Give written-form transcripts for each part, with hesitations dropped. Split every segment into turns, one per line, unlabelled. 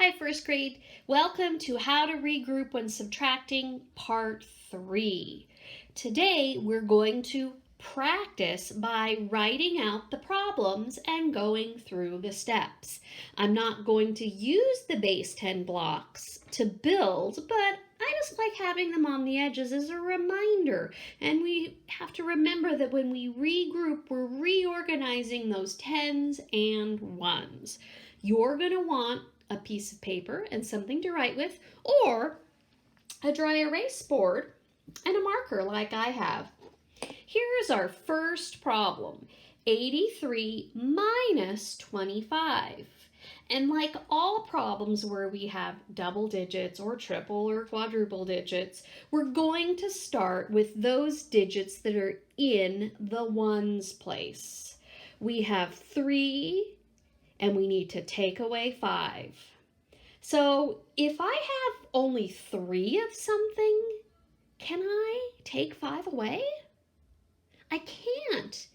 Hi, first grade. Welcome to How to Regroup When Subtracting Part 3. Today, we're going to practice by writing out the problems and going through the steps. I'm not going to use the base 10 blocks to build, but I just like having them on the edges as a reminder. And we have to remember that when we regroup, we're reorganizing those 10s and 1s. You're going to want a piece of paper and something to write with, or a dry erase board and a marker like I have. Here's our first problem, 83 minus 25. And like all problems where we have double digits or triple or quadruple digits, we're going to start with those digits that are in the ones place. We have 3, and we need to take away 5. So if I have only 3 of something, can I take 5 away? I can't.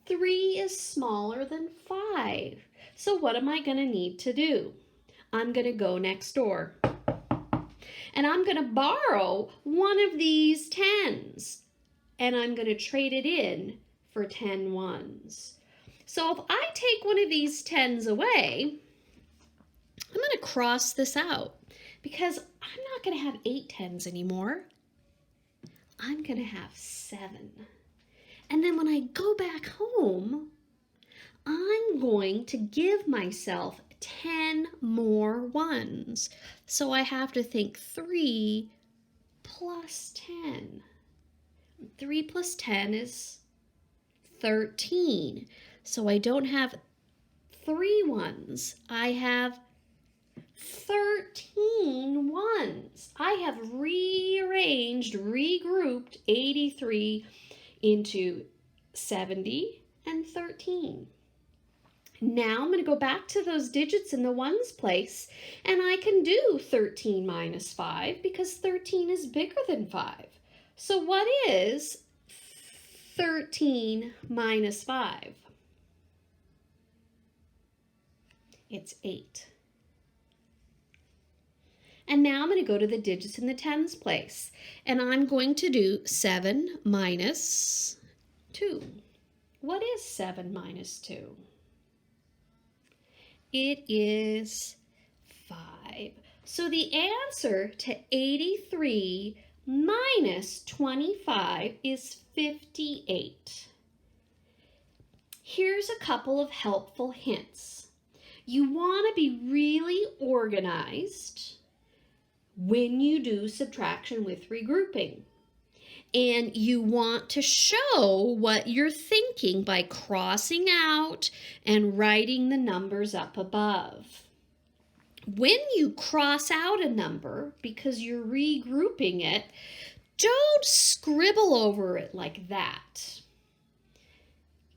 3 is smaller than 5. So what am I going to need to do? I'm going to go next door. And I'm going to borrow one of these 10s. And I'm going to trade it in for 10 ones. So if I take one of these 10s away, I'm going to cross this out because I'm not going to have 8 10s anymore. I'm going to have 7. And then when I go back home, I'm going to give myself 10 more 1s. So I have to think 3 plus 10. 3 plus 10 is 13. So I don't have 3 1s. I have 13 1s. I have rearranged, regrouped 83 into 70 and 13. Now I'm going to go back to those digits in the ones place, and I can do 13 minus 5 because 13 is bigger than 5. So what is 13 minus 5? It's 8. And now I'm going to go to the digits in the 10s place. And I'm going to do 7 minus 2. What is 7 minus 2? It is 5. So the answer to 83 minus 25 is 58. Here's a couple of helpful hints. You want to be really organized when you do subtraction with regrouping. And you want to show what you're thinking by crossing out and writing the numbers up above. When you cross out a number because you're regrouping it, don't scribble over it like that.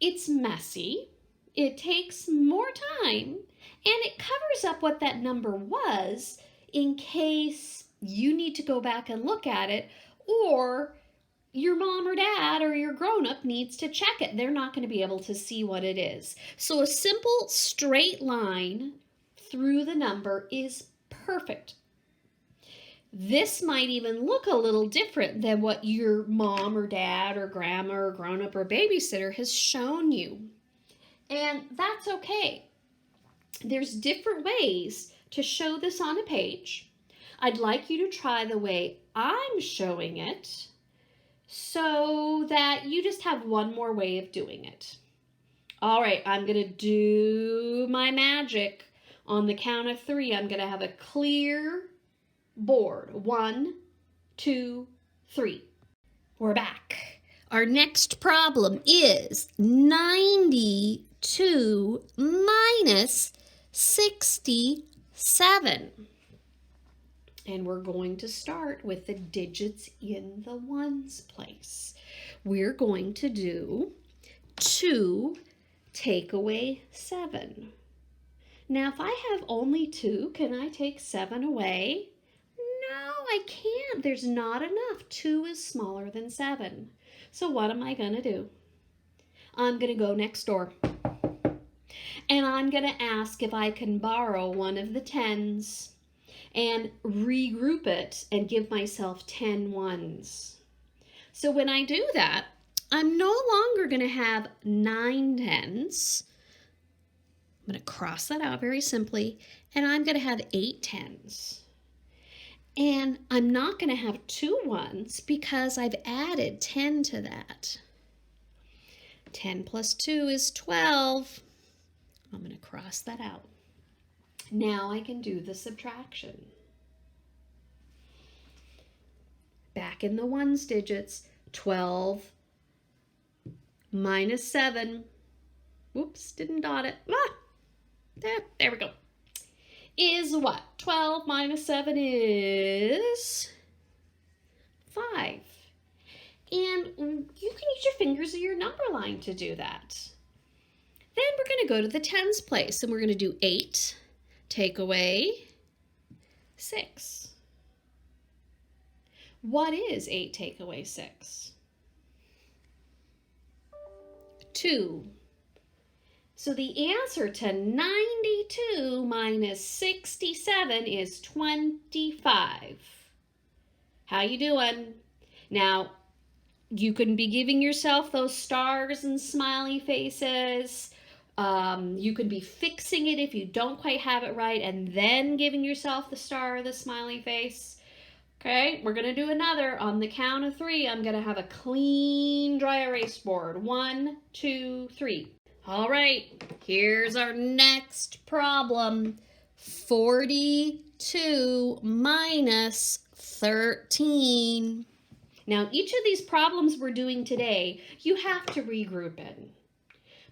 It's messy, it takes more time, and it covers up what that number was in case you need to go back and look at it, or your mom or dad or your grown-up needs to check it. They're not going to be able to see what it is. So a simple straight line through the number is perfect. This might even look a little different than what your mom or dad or grandma or grown-up or babysitter has shown you. And that's okay. There's different ways to show this on a page. I'd like you to try the way I'm showing it so that you just have one more way of doing it. All right, I'm going to do my magic. On the count of 3, I'm going to have a clear board. 1, 2, 3. We're back. Our next problem is 92 minus 67. And we're going to start with the digits in the ones place. We're going to do 2 take away 7. Now, if I have only 2, can I take 7 away? No, I can't. There's not enough. 2 is smaller than 7. So what am I going to do? I'm going to go next door. And I'm going to ask if I can borrow one of the 10s and regroup it and give myself 10 ones. So when I do that, I'm no longer going to have 9 10s. I'm going to cross that out very simply, and I'm going to have 8 10s. And I'm not going to have 2 1s because I've added 10 to that. 10 plus 2 is 12. I'm going to cross that out. Now I can do the subtraction. Back in the ones digits, 12 minus 7. Whoops, didn't dot it. There we go. Is what? 12 minus 7 is 5. And you can use your fingers or your number line to do that. Then we're going to go to the tens place, and we're going to do 8, take away 6. What is 8 take away 6? 2. So the answer to 92 minus 67 is 25. How you doing? Now, you can be giving yourself those stars and smiley faces. You could be fixing it if you don't quite have it right and then giving yourself the star or the smiley face. Okay, we're going to do another. On the count of 3, I'm going to have a clean dry erase board. 1, 2, 3. All right, here's our next problem. 42 minus 13. Now, each of these problems we're doing today, you have to regroup in.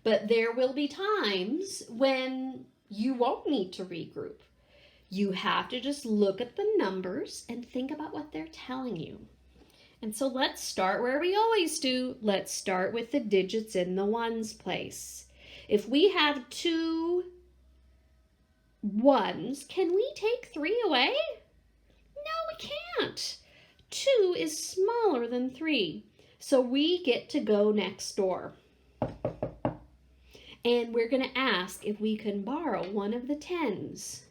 But there will be times when you won't need to regroup. You have to just look at the numbers and think about what they're telling you. And so let's start where we always do. Let's start with the digits in the ones place. If we have 2 1s, can we take 3 away? No, we can't. 2 is smaller than 3. So we get to go next door. And we're going to ask if we can borrow one of the 10s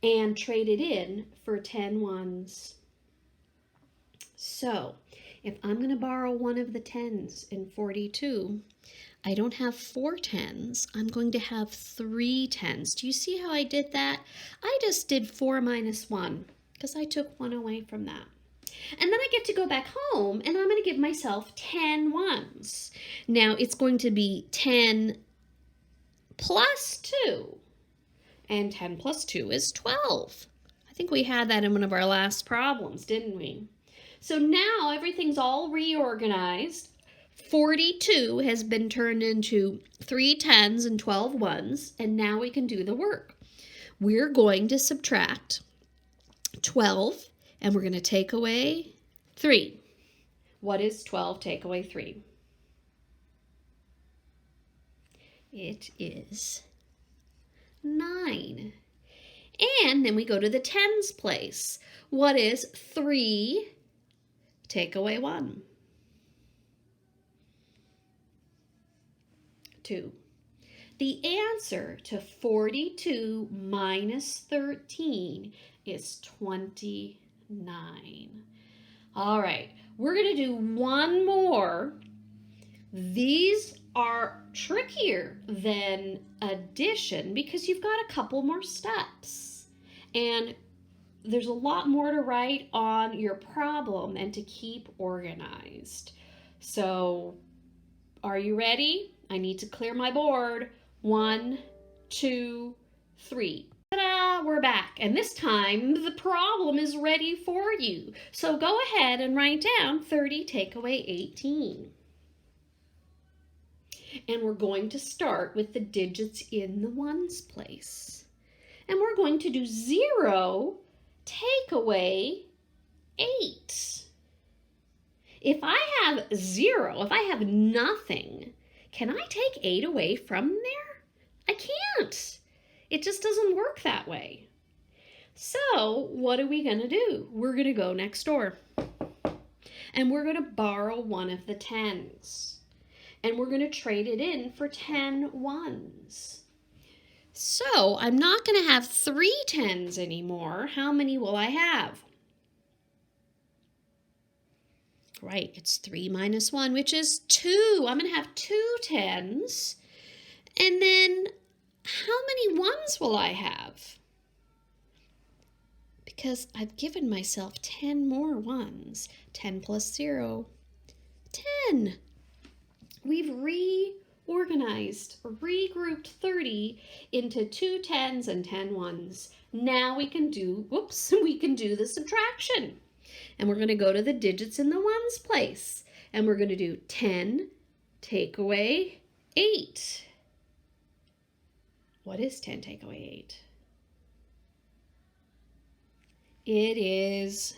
and trade it in for 10 1s. So, if I'm going to borrow one of the 10s in 42, I don't have 4 10s. I'm going to have 3 10s. Do you see how I did that? I just did 4 minus 1 because I took 1 away from that. And then I get to go back home and I'm going to give myself 10 1s. Now, it's going to be 10 plus 2. And 10 plus 2 is 12. I think we had that in one of our last problems, didn't we? So now everything's all reorganized. 42 has been turned into 3 10s and 12 1s, and now we can do the work. We're going to subtract 12, and we're going to take away 3. What is 12 take away 3? It is 9. And then we go to the tens place. What is 3 take away 1? 2. The answer to 42 minus 13 is 29. All right, we're going to do one more. These are trickier than addition because you've got a couple more steps. And there's a lot more to write on your problem and to keep organized. So, are you ready? I need to clear my board. 1, 2, 3. Ta-da! We're back. And this time, the problem is ready for you. So go ahead and write down 30 take away 18. And we're going to start with the digits in the ones place. And we're going to do 0 take away 8. If I have 0, if I have nothing, can I take 8 away from there? I can't. It just doesn't work that way. So what are we going to do? We're going to go next door. And we're going to borrow one of the 10s. and we're going to trade it in for 10 ones. So I'm not going to have 3 10s anymore. How many will I have? Right, it's 3 minus 1, which is 2. I'm going to have 2 10s. And then how many ones will I have? Because I've given myself 10 more ones. 10 plus 0, 10. We've reorganized, regrouped 30 into 2 10s and 10 ones. Now we can do, we can do the subtraction. And we're going to go to the digits in the ones place. And we're going to do 10 take away 8. What is 10 take away 8? It is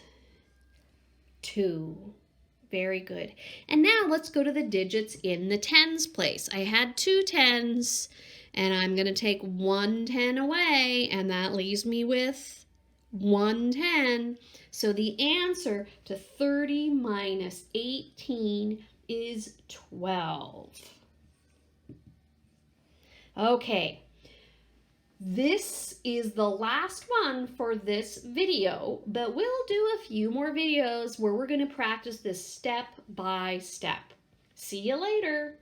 2. Very good. And now let's go to the digits in the tens place. I had 2 10s, and I'm going to take 1 10 away, and that leaves me with 1 10. So the answer to 30 minus 18 is 12. Okay. This is the last one for this video, but we'll do a few more videos where we're going to practice this step by step. See you later.